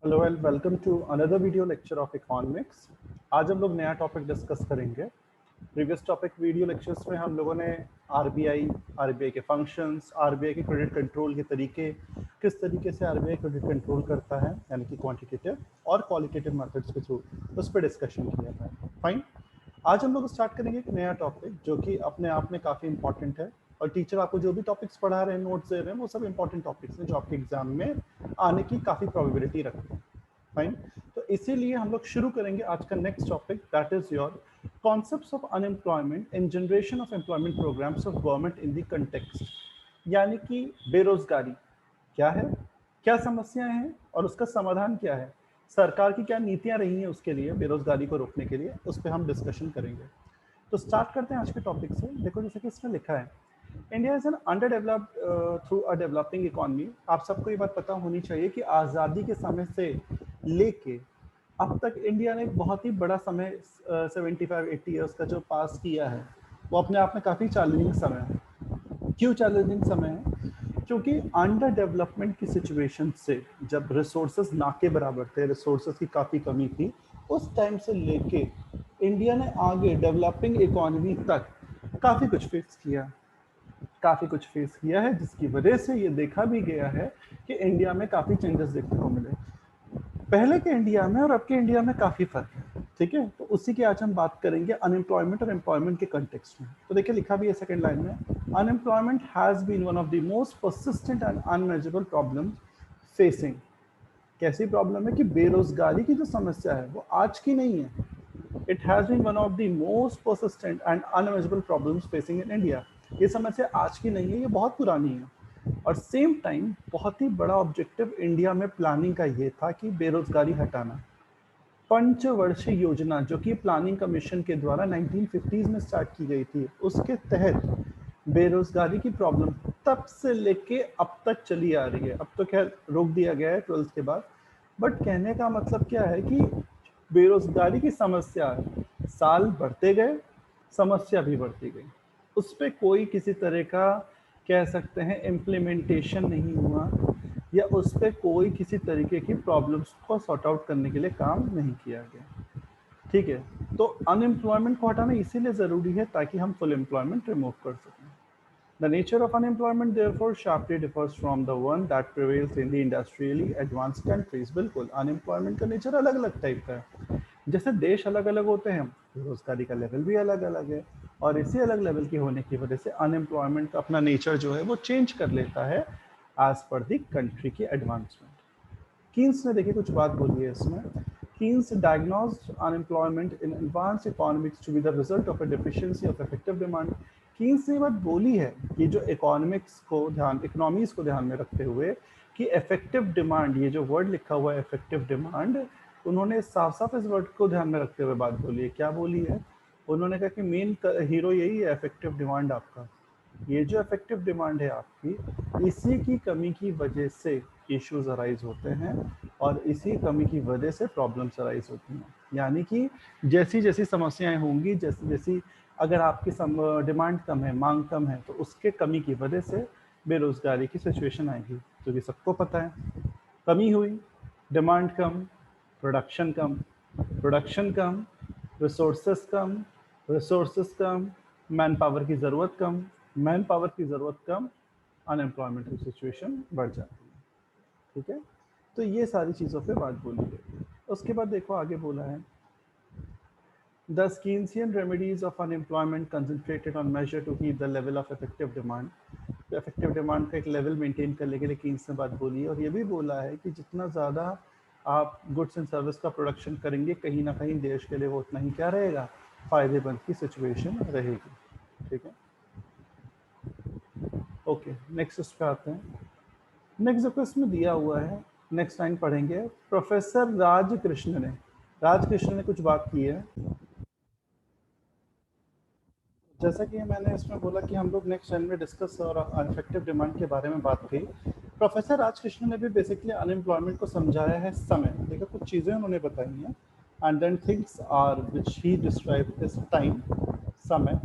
Hello and welcome to another video lecture of economics. आज हम लोग नया टॉपिक डिस्कस करेंगे। प्रीवियस टॉपिक वीडियो लेक्चर्स में हम लोगों ने आरबीआई के फंक्शंस, आरबीआई के क्रेडिट कंट्रोल के तरीके, किस तरीके से आरबीआई क्रेडिट कंट्रोल करता है, यानी कि क्वांटिटेटिव और क्वालिटेटिव मेथड्स के थ्रू उस पर डिस्कशन किया था। फाइन, आज हम लोग स्टार्ट करेंगे एक नया टॉपिक जो कि अपने आप में काफ़ी इंपॉर्टेंट है, और टीचर आपको जो भी टॉपिक्स पढ़ा रहे हैं, नोट्स दे रहे हैं, वो सब इंपॉर्टेंट टॉपिक्स हैं जो आपके एग्जाम में आने की काफ़ी प्रोबेबिलिटी रखते हैं। फाइन, तो इसीलिए हम लोग शुरू करेंगे आज का next topic, that is your concepts of unemployment in generation of employment programmes of government in the context, यानी कि बेरोजगारी क्या है, क्या समस्याएं हैं और उसका समाधान क्या है, सरकार की क्या नीतियां रही हैं उसके लिए, बेरोजगारी को रोकने के लिए, उस पर हम डिस्कशन करेंगे। तो स्टार्ट करते हैं आज के टॉपिक से। देखो, जैसे कि इसमें लिखा है, India is an under developed through a developing economy. आप सबको ये बात पता होनी चाहिए कि आज़ादी के समय से लेके अब तक इंडिया ने एक बहुत ही बड़ा समय 75-80 ईयर्स का जो पास किया है, वो अपने आप में काफ़ी चैलेंजिंग समय है। क्यों चैलेंजिंग समय है? क्योंकि अंडर डेवलपमेंट की सिचुएशन से, जब रिसोर्सेज ना के बराबर थे, रिसोर्सेज की काफ़ी कमी थी, उस टाइम से लेके इंडिया ने आगे डेवलपिंग इकोनॉमी तक काफ़ी कुछ फेस किया है, जिसकी वजह से ये देखा भी गया है कि इंडिया में काफ़ी चेंजेस देखने को मिले। पहले के इंडिया में और अब के इंडिया में काफ़ी फर्क है, ठीक है। तो उसी की आज हम बात करेंगे, अनएम्प्लॉयमेंट और एम्प्लॉयमेंट के कंटेक्स्ट में। तो देखिए, लिखा भी है सेकंड लाइन में, unemployment has been one of the most persistent and unmeasurable problem facing. कैसी प्रॉब्लम है कि बेरोजगारी की जो समस्या है वो आज की नहीं है, it has been one of the most persistent and unmeasurable problems facing in India. ये समस्या आज की नहीं है, ये बहुत पुरानी है। और सेम टाइम बहुत ही बड़ा ऑब्जेक्टिव इंडिया में प्लानिंग का ये था कि बेरोजगारी हटाना। पंचवर्षीय योजना जो कि प्लानिंग कमीशन के द्वारा 1950s में स्टार्ट की गई थी, उसके तहत बेरोजगारी की प्रॉब्लम तब से लेके अब तक चली आ रही है। अब तो खैर रोक दिया गया है 12th के बाद, बट कहने का मतलब क्या है कि बेरोजगारी की समस्या साल बढ़ते गए, समस्या भी बढ़ती गई, उस पर कोई किसी तरह का, कह सकते हैं, इम्प्लीमेंटेशन नहीं हुआ, या उस पर कोई किसी तरीके की प्रॉब्लम्स को सॉर्ट आउट करने के लिए काम नहीं किया गया, ठीक है। तो अनएम्प्लॉयमेंट को हटाना इसीलिए ज़रूरी है ताकि हम फुल एम्प्लॉयमेंट रिमूव कर सकें। The nature of unemployment therefore sharply differs from the one that prevails in the industrially advanced countries। बिल्कुल, अनएम्प्लॉयमेंट का नेचर अलग अलग टाइप का है। जैसे देश अलग अलग होते हैं, बेरोजगारी का लेवल भी अलग अलग है, और इसी अलग लेवल के होने की वजह से अनएम्प्लॉयमेंट का अपना नेचर जो है वो चेंज कर लेता है एज पर द कंट्री की एडवांसमेंट। कीन्स ने देखिए कुछ बात बोली है इसमें। Keynes diagnosed unemployment in advance economics to be the result of a deficiency of effective demand. Keynes ने बात बोली है कि जो इकोनॉमीज को ध्यान में रखते हुए कि इफेक्टिव डिमांड, ये जो वर्ड लिखा हुआ है इफेक्टिव डिमांड, उन्होंने साफ साफ इस वर्ड को ध्यान में रखते हुए बात बोली है। क्या बोली है? उन्होंने कहा कि मेन हीरो यही है, इफेक्टिव डिमांड आपका। ये जो इफेक्टिव डिमांड है आपकी, इसी की कमी की वजह से इश्यूज अराइज होते हैं, और इसी कमी की वजह से प्रॉब्लम्स अराइज होती हैं। यानी कि जैसी जैसी समस्याएं होंगी, जैसी जैसी, अगर आपकी डिमांड कम है, मांग कम है, तो उसके कमी की वजह से बेरोजगारी की सिचुएशन आएगी। तो ये सबको पता है, कमी हुई, डिमांड कम, प्रोडक्शन कम, प्रोडक्शन कम, रिसोर्सेस कम, रिसोर्सेस कम, मैन पावर की ज़रूरत कम, मैन पावर की ज़रूरत कम, अनएम्प्लॉयमेंट की सिचुएशन बढ़ जाती है, ठीक है। तो ये सारी चीज़ों पे बात बोली गई। उसके बाद देखो आगे बोला है, the Keynesian remedies of unemployment concentrated on measure to keep the level of effective demand। तो इफेक्टिव डिमांड का एक लेवल मेंटेन करने के लिए कीन्स ने बात बोली है, और ये भी बोला है कि जितना ज़्यादा आप गुड्स एंड सर्विस का प्रोडक्शन करेंगे, कहीं ना कहीं देश के लिए वो उतना ही क्या रहेगा, फ़ायदेमंद की सिचुएशन रहेगी, ठीक है। ओके, नेक्स्ट उस पर आते हैं। नेक्स्ट जो इसमें दिया हुआ है, नेक्स्ट लाइन पढ़ेंगे। प्रोफेसर राजकृष्ण ने कुछ बात की है। जैसा कि मैंने इसमें बोला कि हम लोग नेक्स्ट लाइन में डिस्कस और इफेक्टिव डिमांड के बारे में बात की। प्रोफेसर राजकृष्ण ने भी बेसिकली अनएम्प्लॉयमेंट को समझाया है समय। देखो कुछ चीज़ें उन्होंने बताई हैं, and then things are which he describe is time, समय,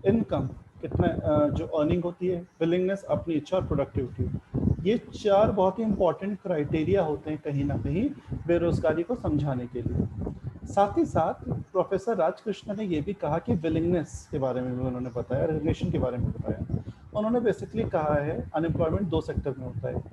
इनकम, कितना जो अर्निंग होती है, विलिंगनेस, अपनी इच्छा और प्रोडक्टिविटी। ये 4 बहुत ही इंपॉर्टेंट क्राइटेरिया होते हैं कहीं ना कहीं बेरोजगारी को समझाने के लिए। साथ ही साथ प्रोफेसर राजकृष्ण ने ये भी कहा कि विलिंगनेस के बारे में भी उन्होंने बताया, रेजिग्नेशन के बारे में बताया। उन्होंने बेसिकली कहा है अनएम्प्लॉयमेंट 2 सेक्टर में होता है,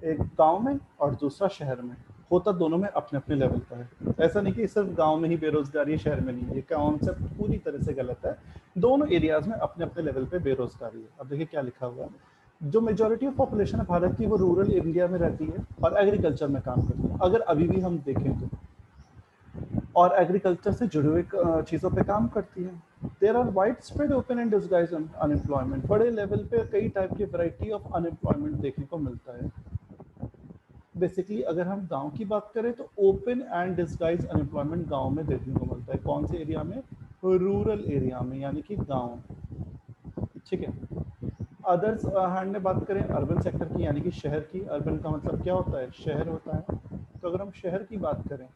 एक गांव में और दूसरा शहर में। होता दोनों में अपने अपने लेवल का है। ऐसा नहीं कि सिर्फ गांव में ही बेरोजगारी है, शहर में नहीं है। ये कॉन्सेप्ट पूरी तरह से गलत है। दोनों एरियाज में अपने अपने लेवल पे बेरोजगारी है। अब देखिए क्या लिखा हुआ है। जो मेजोरिटी ऑफ पॉपुलेशन है भारत की, वो रूरल इंडिया में रहती है और एग्रीकल्चर में काम करती है, अगर अभी भी हम देखें तो, और एग्रीकल्चर से जुड़े हुए चीज़ों पे काम करती है। There are wide spread open and disguise unemployment. बड़े लेवल पे कई टाइप की वैरायटी ऑफ अनएम्प्लॉयमेंट देखने को मिलता है। बेसिकली अगर हम गांव की बात करें तो ओपन एंड डिस्गाइज अनएम्प्लॉयमेंट गांव में देखने को मिलता है। कौन से एरिया में? रूरल एरिया में, यानी कि गांव। ठीक है। अदर्स हैंड में बात करें अर्बन सेक्टर की, यानी कि शहर की। अर्बन का मतलब क्या होता है? शहर होता है। तो अगर हम शहर की बात करें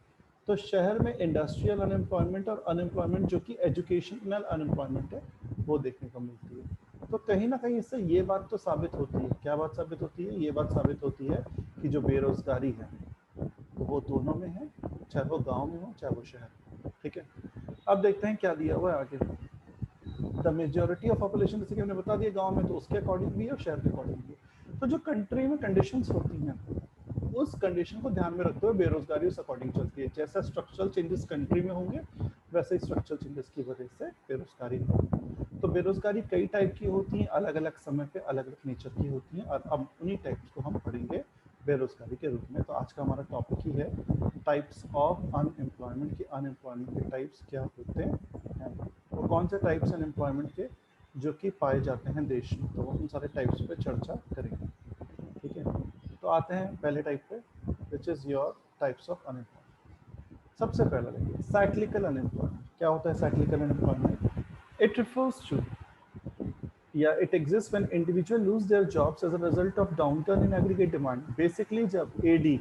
तो शहर में इंडस्ट्रियल अनएम्प्लॉयमेंट और अनएम्प्लॉयमेंट जो कि एजुकेशनल अनएम्प्लॉयमेंट है वो देखने को मिलती है। तो कहीं ना कहीं इससे ये बात तो साबित होती है, क्या बात साबित होती है? ये बात साबित होती है कि जो बेरोजगारी है वो दोनों में है, चाहे वो गांव में हो चाहे वो शहर। ठीक है। अब देखते हैं क्या दिया हुआ है आगे। द मेजोरिटी ऑफ पॉपुलेशन, जैसे कि हमने बता दिया गांव में, तो उसके अकॉर्डिंग भी और शहर के अकॉर्डिंग भी। तो जो कंट्री में कंडीशंस होती हैं उस कंडीशन को ध्यान में रखते हुए बेरोजगारी उस अकॉर्डिंग चलती है। जैसा स्ट्रक्चरल चेंजेस कंट्री में होंगे वैसे ही स्ट्रक्चरल चेंजेस की वजह से बेरोजगारी होगी। तो बेरोजगारी कई टाइप की होती हैं, अलग अलग समय पे अलग अलग नेचर की होती हैं, और अब उन्हीं टाइप्स को हम पढ़ेंगे बेरोजगारी के रूप में। तो आज का हमारा टॉपिक ही है टाइप्स ऑफ अनएम्प्लॉयमेंट की। अनएम्प्लॉयमेंट के टाइप्स क्या होते हैं, वो कौन से टाइप्स अनएम्प्लॉयमेंट के जो कि पाए जाते हैं देश में, तो उन सारे टाइप्स पे चर्चा करेंगे। ठीक है। तो आते हैं पहले टाइप पे, which is your types of unemployment. सबसे पहला देखिए साइक्लिकल अनएम्प्लॉयमेंट। क्या होता है cyclical unemployment? It refers to, या it exist when individual lose their jobs as a result of downturn in aggregate demand. Basically जब एडी,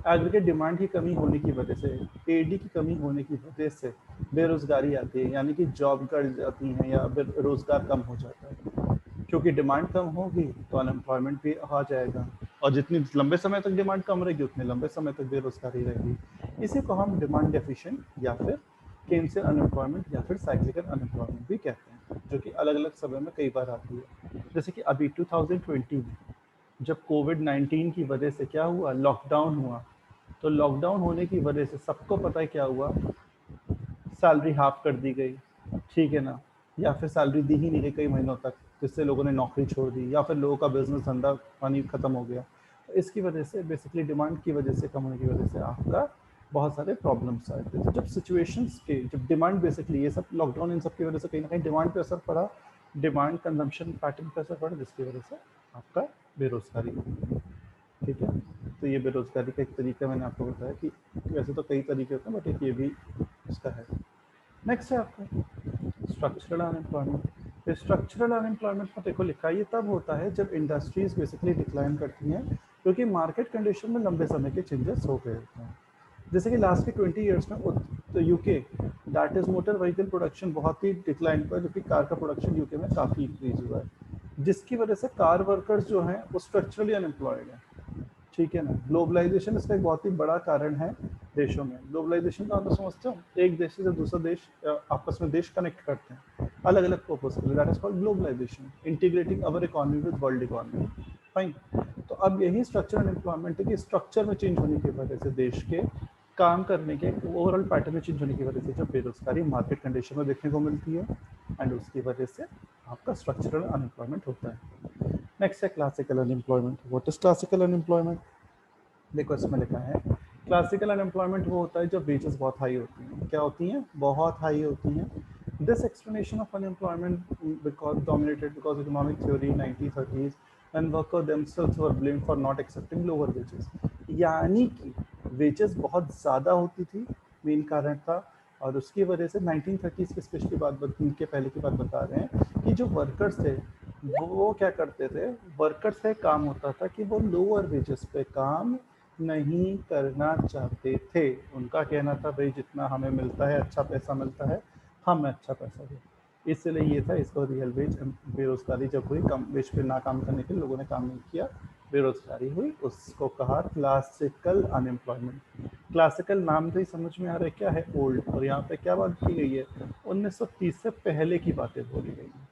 एग्रीगेट डिमांड की कमी होने की वजह से, एडी की कमी होने की वजह से बेरोजगारी आती है, यानी कि जॉब कट जाती हैं या रोजगार कम हो जाता है। क्योंकि डिमांड कम होगी तो अनएम्प्लॉयमेंट भी आ जाएगा, और जितनी लंबे समय तक डिमांड कम रहेगी उतने लंबे समय तक बेरोजगारी रहेगी। इसी को हम डिमांड डेफिशिएंट या फिर केंसियल अनएम्प्लॉयमेंट या फिर साइक्लिकल अनएम्प्लॉयमेंट भी कहते हैं, जो कि अलग अलग समय में कई बार आती है। जैसे कि अभी 2020 में जब कोविड-19 की वजह से क्या हुआ, लॉकडाउन हुआ। तो लॉकडाउन होने की वजह से सबको पता है क्या हुआ, सैलरी हाफ कर दी गई। ठीक है ना, या फिर सैलरी दी ही नहीं गई कई महीनों तक, जिससे लोगों ने नौकरी छोड़ दी, या फिर लोगों का बिजनेस धंधा पानी खत्म हो गया। तो इसकी वजह से बेसिकली डिमांड की वजह से, कम होने की वजह से आपका बहुत सारे प्रॉब्लम्स आए थे। तो जब सिचुएशंस के, जब डिमांड, बेसिकली ये सब लॉकडाउन इन सब की वजह से कहीं ना कहीं डिमांड पे असर पड़ा, डिमांड कंजम्पशन पैटर्न पे असर पड़ा, जिसकी वजह से आपका बेरोजगारी हुई। ठीक है। तो ये बेरोजगारी का एक तरीका मैंने आपको बताया कि वैसे तो कई तरीके होते हैं, बट एक ये भी इसका है। नेक्स्ट है आपका स्ट्रक्चरल अनएम्प्लॉयमेंट। स्ट्रक्चरल अनएम्प्लॉयमेंट में देखो लिखा है, ये तब होता है जब इंडस्ट्रीज बेसिकली डिक्लाइन करती हैं क्योंकि मार्केट कंडीशन में लंबे समय के चेंजेस हो गए होते हैं। जैसे कि लास्ट के 20 ईयर्स में तो UK, that is motor vehicle production बहुत ही डिक्लाइन पर, जबकि कार का प्रोडक्शन यूके में काफ़ी इंक्रीज हुआ है, जिसकी वजह से कार वर्कर्स जो हैं वो स्ट्रक्चरली अनएम्प्लॉयड हैं। ठीक है ना। ग्लोबलाइजेशन इसका एक बहुत ही बड़ा कारण है देशों में। ग्लोबलाइजेशन का मतलब समझते हो, एक देश से दूसरा देश, आपस में देश कनेक्ट करते हैं अलग अलग पर्पज के लिए, that is called globalization, integrating our economy with world economy. Fine. तो अब यही स्ट्रक्चरल एम्प्लॉयमेंट है कि स्ट्रक्चर में चेंज होने की वजह से, देश के काम करने के ओवरऑल पैटर्न में चेंज होने की वजह से जब बेरोजगारी मार्केट कंडीशन में देखने को मिलती है, एंड उसकी वजह से आपका स्ट्रक्चरल अनएम्प्लॉयमेंट होता है। नेक्स्ट है classical unemployment. What is classical unemployment? देखो इसमें लिखा है क्लासिकल अनएम्प्लॉयमेंट वो होता है जब वेजेस बहुत हाई होती हैं। क्या होती हैं? बहुत हाई होती हैं। This explanation of unemployment because dominated because economic theory 1930s and worker themselves were blamed for not accepting lower wages. यानी कि वेजेस बहुत ज़्यादा होती थी, मेन कारण था, और उसकी वजह से 1930s की स्पेशली बात, के पहले की बात बता रहे हैं कि जो वर्कर्स थे वो क्या करते थे, वर्कर्स का काम होता था कि वो लोअर वेजेस पे काम नहीं करना चाहते थे। उनका कहना था भाई जितना हमें मिलता है, अच्छा पैसा मिलता है, हमें अच्छा पैसा दे। इसलिए ये था, इसको रियल वेज बेरोजगारी जब हुई, कम वेज पे ना काम करने के लिए लोगों ने काम नहीं किया, बेरोजगारी हुई, उसको कहा क्लासिकल अनएम्प्लॉयमेंट। क्लासिकल नाम से ही समझ में आ रहा है क्या है, ओल्ड, और यहाँ पे क्या बात की गई है, 1930 से पहले की बातें बोली गई हैं,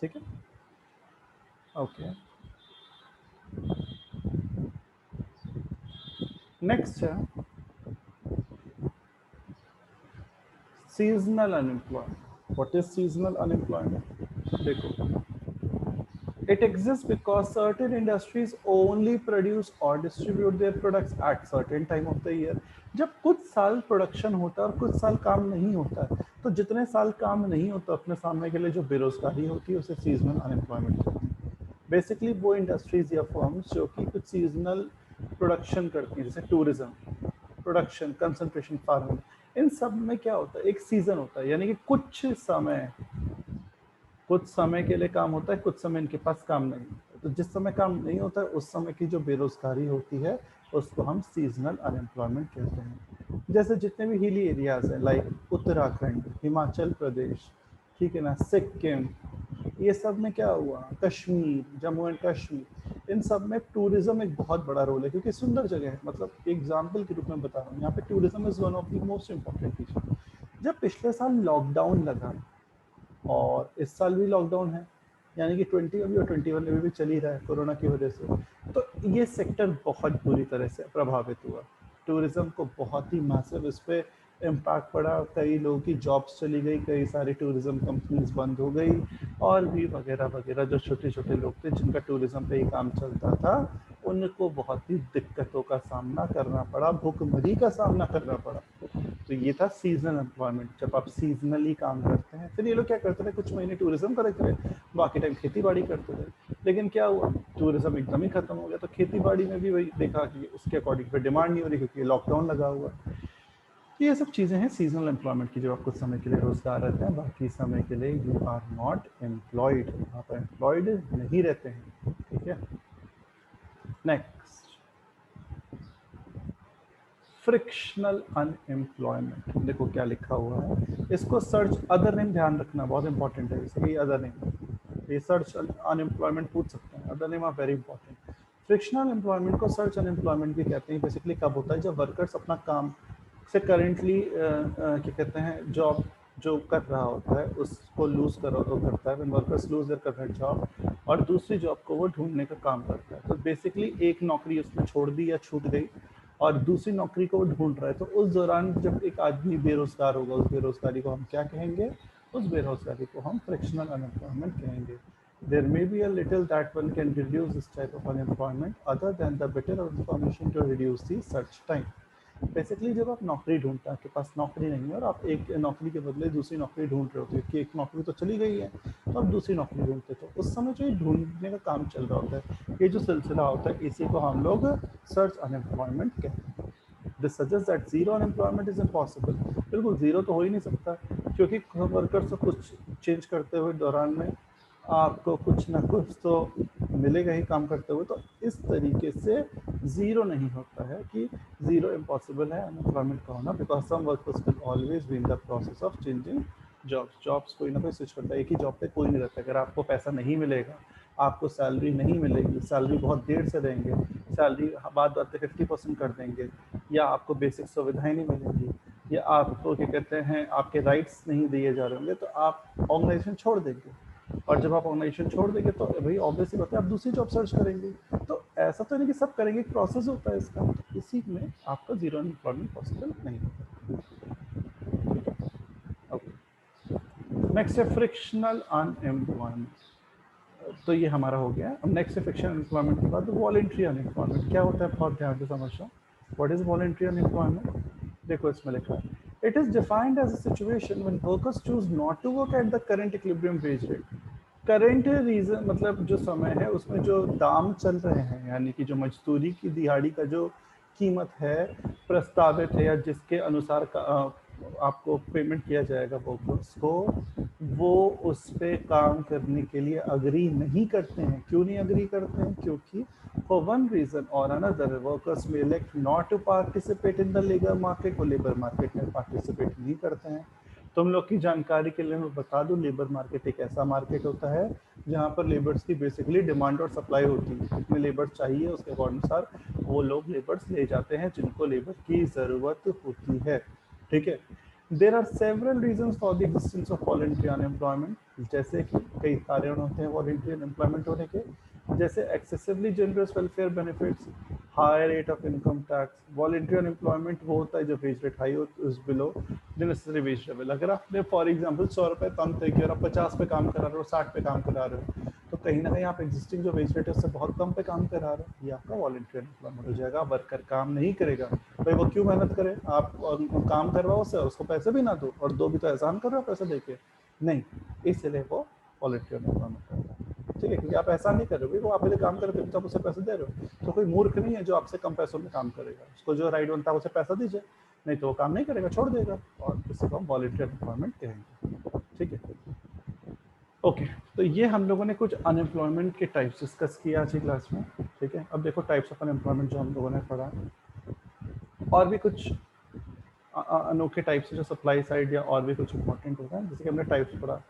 ठीक है। ओके, नेक्स्ट है seasonal unemployment. What is seasonal unemployment? देखो, it exists because certain industries only produce or distribute their products at certain time of the year। जब कुछ साल प्रोडक्शन होता है और कुछ साल काम नहीं होता है, तो जितने साल काम नहीं होता अपने सामने के लिए जो बेरोजगारी होती है उसे सीजनल अनएम्प्लॉयमेंट कहते हैं। बेसिकली वो इंडस्ट्रीज या फर्म्स जो कि कुछ सीजनल प्रोडक्शन करती हैं, जैसे टूरिज्म, प्रोडक्शन, कंसंट्रेशन, फार्मिंग, इन सब में क्या होता है, एक सीजन होता है, यानी कि कुछ समय के लिए काम होता है, कुछ समय इनके पास काम नहीं होता है। तो जिस समय काम नहीं होता है उस समय की जो बेरोजगारी होती है उसको हम सीजनल अनएम्प्लॉयमेंट कहते हैं। जैसे जितने भी हिली एरियाज हैं, लाइक उत्तराखंड, हिमाचल प्रदेश, ठीक है ना, सिक्किम, ये सब में क्या हुआ, कश्मीर, जम्मू एंड कश्मीर, इन सब में टूरिज्म एक बहुत बड़ा रोल है, क्योंकि सुंदर जगह है। मतलब एग्जाम्पल के रूप में बता रहा हूँ, यहाँ पे tourism is one of the most important चीज। जब पिछले साल लॉकडाउन लगा और इस साल भी लॉकडाउन है, यानी कि 20 अभी और 21 में भी चल ही रहा है कोरोना की वजह से, तो ये सेक्टर बहुत बुरी तरह से प्रभावित हुआ। टूरिज्म को बहुत ही मैसिव इस पे इम्पैक्ट पड़ा, कई लोगों की जॉब्स चली गई, कई सारी टूरिज्म कंपनीज बंद हो गई, और भी वगैरह वगैरह। जो छोटे छोटे लोग थे जिनका टूरिज्म पे ही काम चलता था, उनको बहुत ही दिक्कतों का सामना करना पड़ा, भूखमरी का सामना करना पड़ा। तो ये था सीजनल एम्प्लॉयमेंट, जब आप सीजनली काम करते हैं। फिर ये लोग क्या करते थे, कुछ महीने टूरिज्म करते थे, बाकी टाइम खेती बाड़ी करते थे। लेकिन क्या हुआ, टूरिज्म एकदम ही खत्म हो गया, तो खेती बाड़ी में भी वही देखा कि उसके अकॉर्डिंग फिर डिमांड नहीं हो रही, क्योंकि लॉकडाउन लगा हुआ। ये सब चीज़ें हैं सीजनल एम्प्लॉयमेंट की, जो आप कुछ समय के लिए रोजगार रहते हैं, बाकी समय के लिए यू आर नॉट एम्प्लॉयड, आप एम्प्लॉयड नहीं रहते हैं, ठीक है। Next, frictional unemployment. देखो क्या लिखा हुआ है, इसको सर्च अदर नेम ध्यान रखना बहुत इंपॉर्टेंट है, इसलिए अदर नेम, ये सर्च अनएम्प्लॉयमेंट पूछ सकते हैं, other name are very important. Frictional employment को सर्च अनएम्प्लॉयमेंट भी कहते हैं। बेसिकली कब होता है, जब वर्कर्स अपना काम से करेंटली क्या कहते हैं, जॉब जो कर रहा होता है उसको लूज कर करता है, when workers lose their current job, और दूसरी जॉब को वो ढूंढने का काम करता है। तो बेसिकली एक नौकरी उसने छोड़ दी या छूट गई और दूसरी नौकरी को वो ढूंढ रहा है, तो उस दौरान जब एक आदमी बेरोजगार होगा, उस बेरोजगारी को हम क्या कहेंगे, उस बेरोजगारी को हम फ्रिक्शनल अनएम्प्लॉयमेंट कहेंगे। There may be a little that one can reduce this type of unemployment other than the better information to reduce the search time। Basically जब आप नौकरी ढूंढते हैं, आपके पास नौकरी नहीं है और आप एक नौकरी के बदले दूसरी नौकरी ढूंढ रहे होते हैं, कि एक नौकरी तो चली गई है तो आप दूसरी नौकरी ढूंढते, तो उस समय जो ये ढूंढने का काम चल रहा होता है, ये जो सिलसिला होता है, इसी को हम लोग सर्च अनएम्प्लॉयमेंट कहते हैं। This suggest that zero unemployment is impossible. बिल्कुल जीरो तो हो ही नहीं सकता, क्योंकि वर्कर्स को कुछ चेंज करते हुए दौरान में आपको कुछ ना कुछ तो मिलेगा ही काम करते हुए। तो इस तरीके से ज़ीरो नहीं होता है कि ज़ीरो इम्पॉसिबल है अनएम्प्लॉयमेंट का होना, because some workers will always be in the process of changing jobs कोई ना कोई स्विच करता है, एक ही जॉब पे कोई नहीं रहता। अगर आपको पैसा नहीं मिलेगा, आपको सैलरी नहीं मिलेगी, सैलरी बहुत देर से देंगे, सैलरी बात 50% कर देंगे, या आपको बेसिक सुविधाएं नहीं मिलेंगी, या आपको क्या कहते हैं, आपके राइट्स नहीं दिए जा रहे होंगे, तो आप ऑर्गेनाइजेशन छोड़ देंगे। और जब आप ऑर्गेनाइजेशन छोड़ देंगे तो भाई ऑब्वियस ही बात है, आप दूसरी जॉब सर्च करेंगे। तो ऐसा तो नहीं कि सब करेंगे, एक प्रोसेस होता है इसका, तो इसी में आपका जीरो अनएम्प्लॉयमेंट पॉसिबल नहीं होता। ओके, नेक्स्ट है फ्रिक्शनल अनएम्प्लॉयमेंट। तो ये हमारा हो गया। अब नेक्स्ट है फ्रिक्शनल अनएम्प्लॉयमेंट के बाद वॉलंटरी अनएम्प्लॉयमेंट। क्या होता है, बहुत ध्यान से समझना। What is voluntary unemployment? देखो इसमें लिखा है, it is defined as a situation when workers choose not to work at the current equilibrium wage rate. Current reason मतलब जो समय है उसमें जो दाम चल रहे हैं, यानी कि जो मजदूरी की दिहाड़ी का जो कीमत है प्रस्तावित है, या जिसके अनुसार आपको पेमेंट किया जाएगा वर्कर्स को, वो उस पे काम करने के लिए अग्री नहीं करते हैं। क्यों नहीं अग्री करते हैं? क्योंकि फॉर वन रीजन और अनदर वर्कर्स में elect not to participate in the labour market, वो लेबर मार्केट में पार्टिसिपेट नहीं करते हैं। तुम लोग की जानकारी के लिए मैं बता दूं, लेबर मार्केट एक ऐसा मार्केट होता है जहां पर लेबर्स की बेसिकली डिमांड और सप्लाई होती है। कितने लेबर चाहिए उसके अनुसार वो लोग लेबर्स ले जाते हैं जिनको लेबर की ज़रूरत होती है। ठीक है, there are several reasons for the existence of voluntary unemployment. जैसे कि कई कारण होते हैं वॉलंटरी अनएम्प्लॉयमेंट होने के, जैसे excessively generous welfare benefits, high rate of income tax. Voluntary unemployment वो होता है जब वेज रेट हाई हो is below the necessary wage level. अगर आपने फॉर एग्जांपल 100 रुपये कम तय किया और आप 50 पे काम करा रहे हो, 60 पे काम करा रहे हो, तो कहीं ना कहीं आप एग्जिस्टिंग जो वेज रेट है उससे बहुत कम पे काम करा रहे हो, ये आपका वॉलंटरी अनएम्प्लॉयमेंट हो जाएगा। वर्कर काम नहीं करेगा, भाई वो क्यों मेहनत करे, आप काम करवाओ उससे, उसको पैसे भी ना दो, और दो भी तो एहसान कर रहे हो पैसे देके, नहीं, इसलिए वो वॉलंटरी अनएम्प्लॉयमेंट कर रहा है। ठीक है, क्योंकि आप ऐसा नहीं कर रहे हो, वो आप पहले काम करते हो तो आप उसे पैसे दे रहे हो। तो कोई मूर्ख नहीं है जो आपसे कम पैसों में काम करेगा, उसको जो राइट बनता है उसे पैसा दीजिए, नहीं तो वो काम नहीं करेगा, छोड़ देगा, और इसी को हम वॉलंटरी अनएम्प्लॉयमेंट कहेंगे। ठीक है, ओके। तो ये हम लोगों ने कुछ अनएम्प्लॉयमेंट के टाइप्स डिस्कस किया आज की क्लास में। ठीक है, अब देखो टाइप्स ऑफ अनएम्प्लॉयमेंट जो हम लोगों ने पढ़ा, और भी कुछ अनोखे टाइप्स जो सप्लाई साइड या और भी कुछ इंपॉर्टेंट होता है, जैसे कि हमने टाइप्स पढ़ा,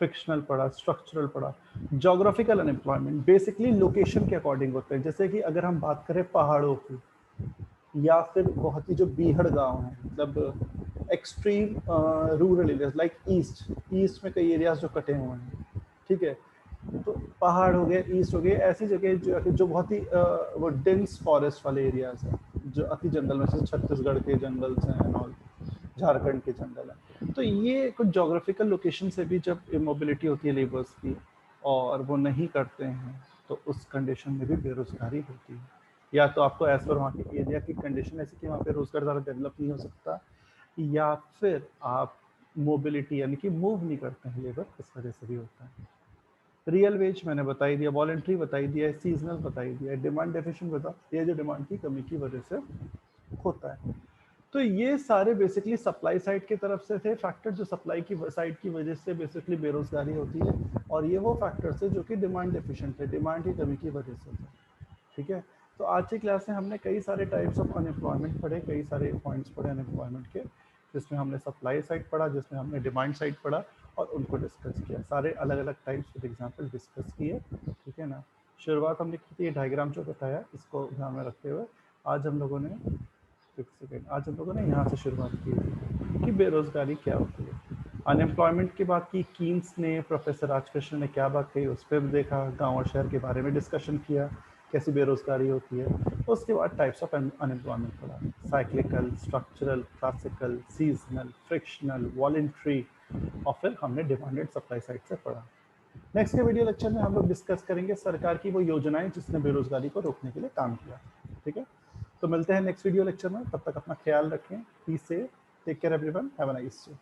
फिक्शनल पढ़ा, स्ट्रक्चरल पढ़ा। जोग्राफिकल अनएम्प्लॉयमेंट बेसिकली लोकेशन के अकॉर्डिंग होते हैं, जैसे कि अगर हम बात करें पहाड़ों की, या फिर बहुत ही जो बीहड़ गांव है, मतलब extreme rural areas like east में कई एरियाज जो कटे हुए हैं। ठीक है, तो पहाड़ हो गए, ईस्ट हो गए, ऐसी जगह जो बहुत ही वो डेंस फॉरेस्ट वाले एरियाज हैं, जो अति जंगल में, जैसे छत्तीसगढ़ के जंगल हैं और झारखंड के जंगल हैं। तो ये कुछ जोग्राफिकल लोकेशन से भी जब इमोबिलिटी होती है लेबर्स की और वो नहीं करते हैं, तो उस कंडीशन में भी बेरोजगारी होती है। या तो आपको एज पर वहाँ की एरिया की कंडीशन ऐसी कि वहाँ पे रोजगार ज़्यादा डेवलप नहीं हो सकता, या फिर आप मोबिलिटी यानी कि मूव नहीं करते हैं लेबर, इस वजह से भी होता है। रियल वेज मैंने बताई दिया, वॉलंटरी बताई दिया, सीजनल बताई दिया, डिमांड डेफिशिएंट बता दिया, जो डिमांड की कमी की वजह से होता है। तो ये सारे बेसिकली सप्लाई साइड की तरफ से थे फैक्टर, जो सप्लाई की साइड की वजह से बेसिकली बेरोजगारी होती है, और ये वो फैक्टर्स है जो कि डिमांड डेफिशिएंट है, डिमांड की कमी की वजह से थे। ठीक है, तो आज की क्लास में हमने कई सारे टाइप्स ऑफ अनएम्प्लॉयमेंट पढ़े, कई सारे पॉइंट्स पढ़े अनएम्प्लॉयमेंट के, जिसमें हमने सप्लाई साइड पढ़ा, जिसमें हमने डिमांड साइड पढ़ा, और उनको डिस्कस किया, सारे अलग अलग टाइप्स के एग्जाम्पल डिस्कस किए। ठीक है ना, शुरुआत हमने की थी, डायग्राम जो बताया इसको ध्यान में रखते हुए आज हम लोगों ने यहाँ से शुरुआत की थी कि बेरोजगारी क्या होती है। अनएम्प्लॉयमेंट की बात की, कीन्स ने, प्रोफेसर राजकृष्ण ने क्या बात कही उस पर देखा, गांव और शहर के बारे में डिस्कशन किया, कैसी बेरोजगारी होती है। उसके बाद टाइप्स ऑफ अनएम्प्लॉयमेंट पढ़ा, cyclical, structural, classical, seasonal, frictional, voluntary, और फिर हमने डिमांडेड सप्लाई साइड से पढ़ा। नेक्स्ट के वीडियो लेक्चर में हम लोग डिस्कस करेंगे सरकार की वो योजनाएं जिसने बेरोजगारी को रोकने के लिए काम किया। ठीक है, तो मिलते हैं नेक्स्ट वीडियो लेक्चर में, तब तक अपना ख्याल रखें, be safe, take care everyone, have a nice day.